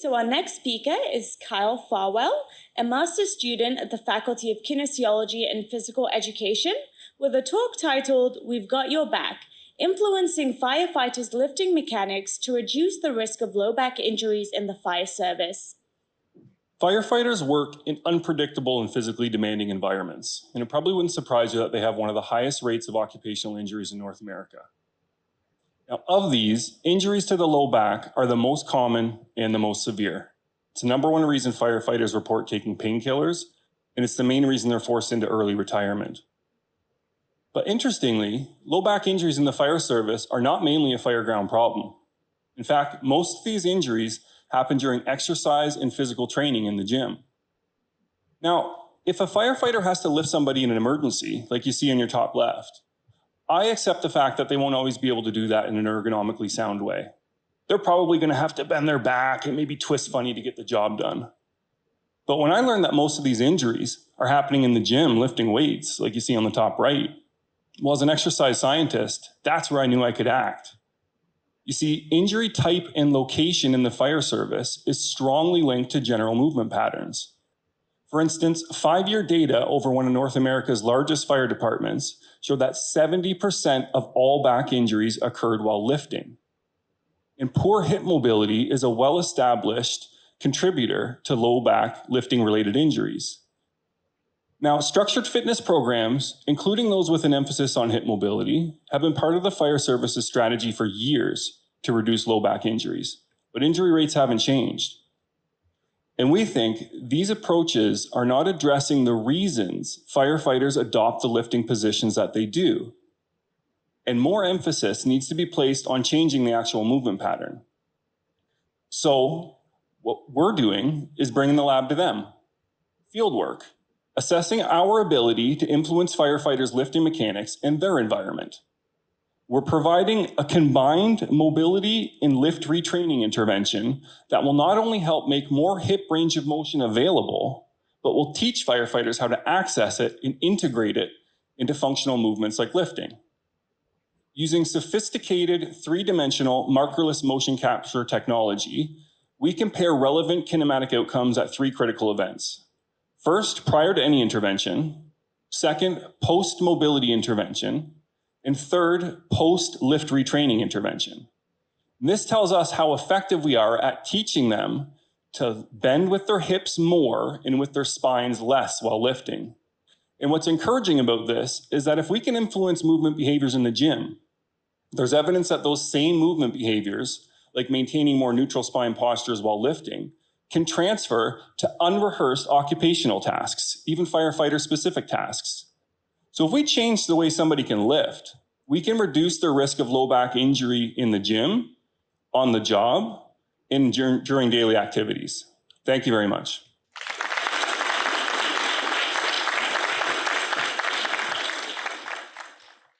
So our next speaker is Kyle Farwell, a master's student at the Faculty of Kinesiology and Physical Education, with a talk titled, "We've Got Your Back, Influencing Firefighters' Lifting Mechanics to Reduce the Risk of Low Back Injuries in the Fire Service." Firefighters work in unpredictable and physically demanding environments, and it probably wouldn't surprise you that they have one of the highest rates of occupational injuries in North America. Now, of these, injuries to the low back are the most common and the most severe. It's the #1 reason firefighters report taking painkillers, and it's the main reason they're forced into early retirement. But interestingly, low back injuries in the fire service are not mainly a fireground problem. In fact, most of these injuries happen during exercise and physical training in the gym. Now, if a firefighter has to lift somebody in an emergency, like you see on your top left, I accept the fact that they won't always be able to do that in an ergonomically sound way. They're probably going to have to bend their back and maybe twist funny to get the job done. But when I learned that most of these injuries are happening in the gym lifting weights, like you see on the top right, well, as an exercise scientist, that's where I knew I could act. You see, injury type and location in the fire service is strongly linked to general movement patterns. For instance, 5-year data over one of North America's largest fire departments showed that 70% of all back injuries occurred while lifting. And poor hip mobility is a well-established contributor to low back lifting-related injuries. Now, structured fitness programs, including those with an emphasis on hip mobility, have been part of the fire service's strategy for years to reduce low back injuries, but injury rates haven't changed. And we think these approaches are not addressing the reasons firefighters adopt the lifting positions that they do. And more emphasis needs to be placed on changing the actual movement pattern. So what we're doing is bringing the lab to them. Fieldwork, assessing our ability to influence firefighters' lifting mechanics in their environment. We're providing a combined mobility and lift retraining intervention that will not only help make more hip range of motion available, but will teach firefighters how to access it and integrate it into functional movements like lifting. Using sophisticated 3-dimensional markerless motion capture technology, we compare relevant kinematic outcomes at 3 critical events. First, prior to any intervention. Second, post-mobility intervention. And third, post-lift retraining intervention. This tells us how effective we are at teaching them to bend with their hips more and with their spines less while lifting. And what's encouraging about this is that if we can influence movement behaviors in the gym, there's evidence that those same movement behaviors, like maintaining more neutral spine postures while lifting, can transfer to unrehearsed occupational tasks, even firefighter-specific tasks. So if we change the way somebody can lift, we can reduce their risk of low back injury in the gym, on the job, and during daily activities. Thank you very much.